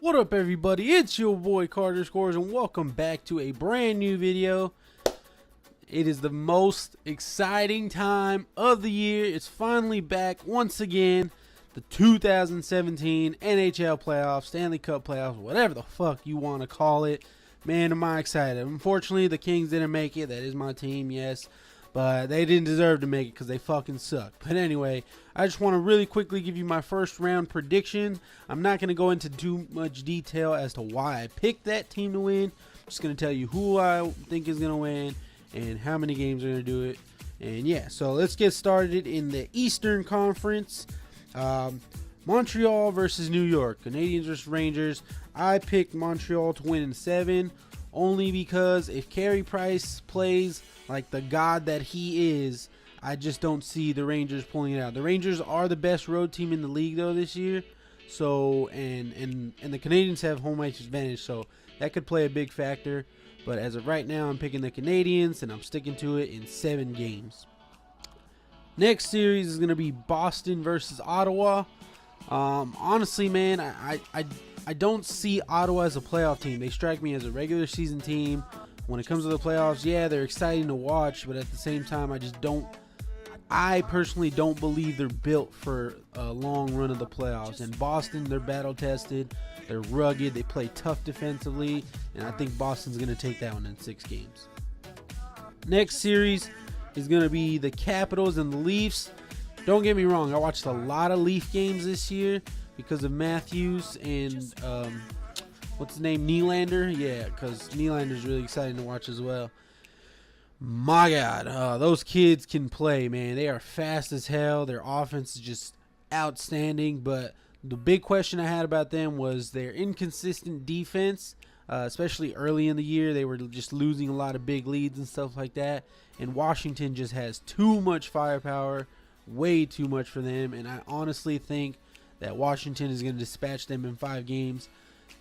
What up, everybody? It's your boy Carter Scores, and welcome back to a brand new video. It is the most exciting time of the year. It's finally back once again. The 2017 NHL Playoffs, Stanley Cup Playoffs, whatever the fuck you want to call it. Man, am I excited. Unfortunately, the Kings didn't make it. That is my team, yes. But they didn't deserve to make it because they fucking suck. But anyway, I just want to really quickly give you my first round prediction. I'm not going to go into too much detail as to why I picked that team to win. I'm just going to tell you who I think is going to win and how many games are going to do it. And yeah, so let's get started in the Eastern Conference. Montreal versus New York. Canadiens versus Rangers. I picked Montreal to win in 7. Only because if Carey Price plays like the god that he is, I just don't see the Rangers pulling it out. The Rangers are the best road team in the league though this year. So and the Canadiens have home ice advantage, so that could play a big factor. But as of right now, I'm picking the Canadiens and I'm sticking to it in 7 games. Next series is going to be Boston versus Ottawa. Honestly, man, I don't see Ottawa as a playoff team. They strike me as a regular season team. When it comes to the playoffs, yeah, they're exciting to watch, but at the same time, I personally don't believe they're built for a long run of the playoffs. And Boston, they're battle tested, they're rugged, they play tough defensively, and I think Boston's going to take that one in 6 games. Next series is going to be the Capitals and the Leafs. Don't get me wrong, I watched a lot of Leaf games this year because of Matthews and what's his name, Nylander? Yeah, because Nylander's really exciting to watch as well. My God, those kids can play, man. They are fast as hell. Their offense is just outstanding. But the big question I had about them was their inconsistent defense, especially early in the year. They were just losing a lot of big leads and stuff like that. And Washington just has too much firepower, way too much for them. And I honestly think that Washington is going to dispatch them in 5 games.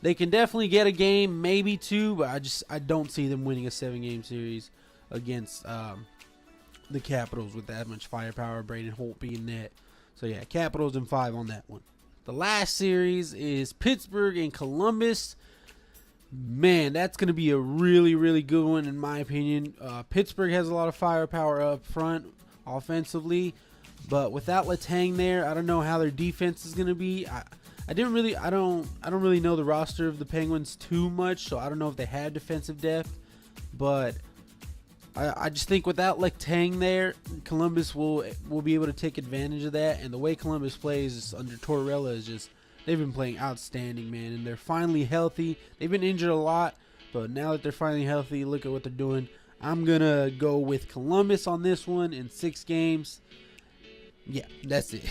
They can definitely get a game, maybe 2, but I don't see them winning a 7-game series against the Capitals with that much firepower, Braden Holt being net. So yeah, Capitals in 5 on that one. The last series is Pittsburgh and Columbus. Man, that's going to be a really, really good one in my opinion. Pittsburgh has a lot of firepower up front offensively, but without Letang there, I don't know how their defense is going to be. I don't really know the roster of the Penguins too much, so I don't know if they have defensive depth. But I just think without Letang there, Columbus will be able to take advantage of that. And the way Columbus plays under Tortorella is just, they've been playing outstanding, man. And they're finally healthy. They've been injured a lot, but now that they're finally healthy, look at what they're doing. I'm going to go with Columbus on this one in 6 games. Yeah, that's it.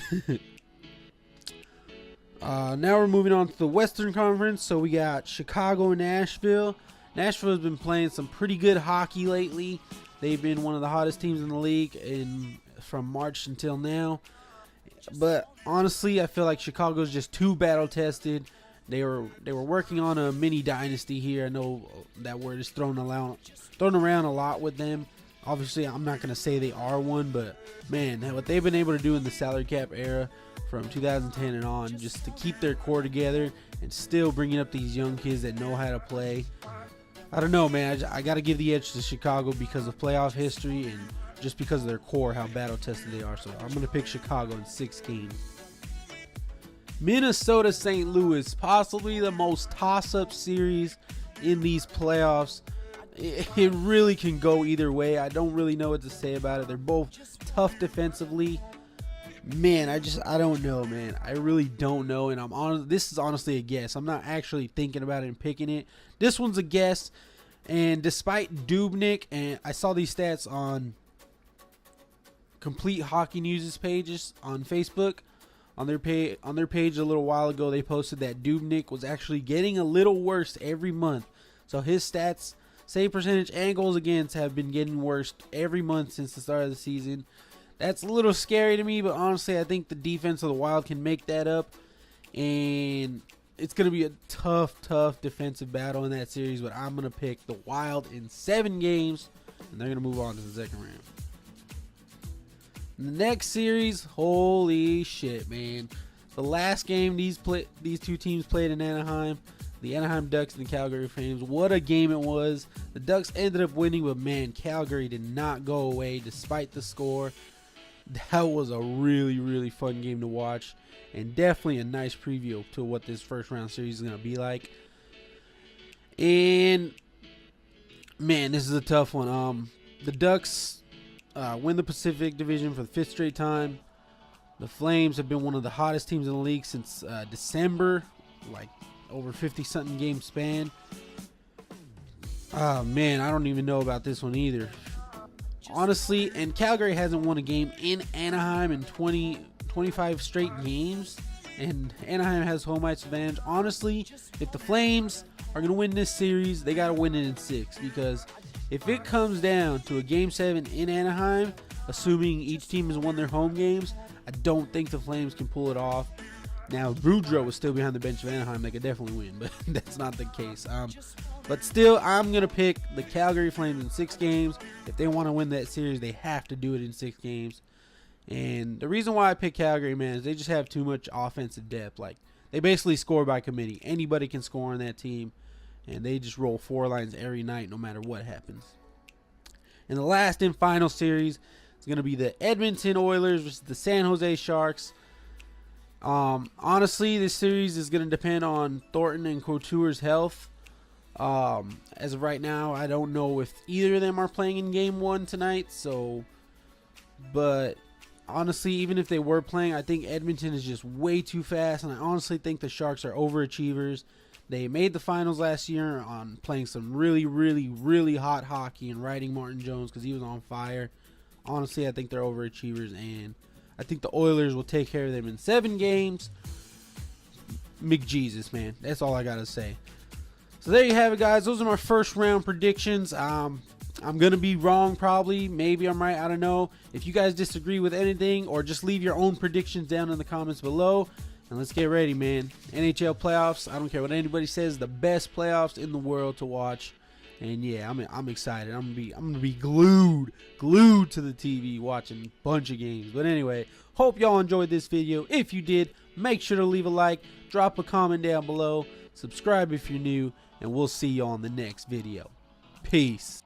Now we're moving on to the Western Conference. So we got Chicago and Nashville. Nashville has been playing some pretty good hockey lately. They've been one of the hottest teams in the league from March until now. But honestly, I feel like Chicago's just too battle tested. They were working on a mini dynasty here. I know that word is thrown around a lot with them. Obviously, I'm not going to say they are one, but man, what they've been able to do in the salary cap era from 2010 and on, just to keep their core together and still bringing up these young kids that know how to play. I don't know, man. I got to give the edge to Chicago because of playoff history and just because of their core, how battle tested they are. So I'm going to pick Chicago in 6 games. Minnesota St. Louis, possibly the most toss-up series in these playoffs. It really can go either way. I don't really know what to say about it. They're both tough defensively. Man, I don't know, man. I really don't know, and this is honestly a guess. I'm not actually thinking about it and picking it. This one's a guess, and despite Dubnyk, and I saw these stats on Complete Hockey News' pages on Facebook. On their page a little while ago, they posted that Dubnyk was actually getting a little worse every month. So his stats, save percentage and goals against, have been getting worse every month since the start of the season. That's a little scary to me, but honestly, I think the defense of the Wild can make that up. And it's going to be a tough defensive battle in that series, but I'm going to pick the Wild in 7 games, and they're going to move on to the second round. In the next series, holy shit, man. The last game these two teams played in Anaheim, the Anaheim Ducks and the Calgary Flames. What a game it was. The Ducks ended up winning, but man, Calgary did not go away despite the score. That was a really, really fun game to watch, and definitely a nice preview to what this first round series is going to be like. And man, this is a tough one. The Ducks win the Pacific Division for the 5th straight time. The Flames have been one of the hottest teams in the league since December, like over 50-something game span. Oh man, I don't even know about this one either. Honestly, and Calgary hasn't won a game in Anaheim in 25 straight games, and Anaheim has home ice advantage. Honestly, if the Flames are going to win this series, they got to win it in 6, because if it comes down to a Game 7 in Anaheim, assuming each team has won their home games, I don't think the Flames can pull it off. Now, Boudreaux was still behind the bench of Anaheim. They could definitely win, but that's not the case. But still, I'm going to pick the Calgary Flames in 6 games. If they want to win that series, they have to do it in 6 games. And the reason why I pick Calgary, man, is they just have too much offensive depth. Like, they basically score by committee. Anybody can score on that team, and they just roll 4 lines every night no matter what happens. And the last and final series is going to be the Edmonton Oilers versus the San Jose Sharks. Honestly, this series is going to depend on Thornton and Couture's health. As of right now, I don't know if either of them are playing in game 1 tonight. But honestly, even if they were playing, I think Edmonton is just way too fast, and I honestly think the Sharks are overachievers. They made the finals last year on playing some really, really, really hot hockey and riding Martin Jones because he was on fire. Honestly, I think they're overachievers, and I think the Oilers will take care of them in 7 games. McJesus, man. That's all I got to say. So there you have it, guys. Those are my first round predictions. I'm going to be wrong probably. Maybe I'm right. I don't know. If you guys disagree with anything, or just leave your own predictions down in the comments below. And let's get ready, man. NHL playoffs. I don't care what anybody says. The best playoffs in the world to watch. And yeah, I'm excited. I'm gonna be glued to the TV watching a bunch of games. But anyway, hope y'all enjoyed this video. If you did, make sure to leave a like, drop a comment down below, subscribe if you're new, and we'll see you on the next video. Peace.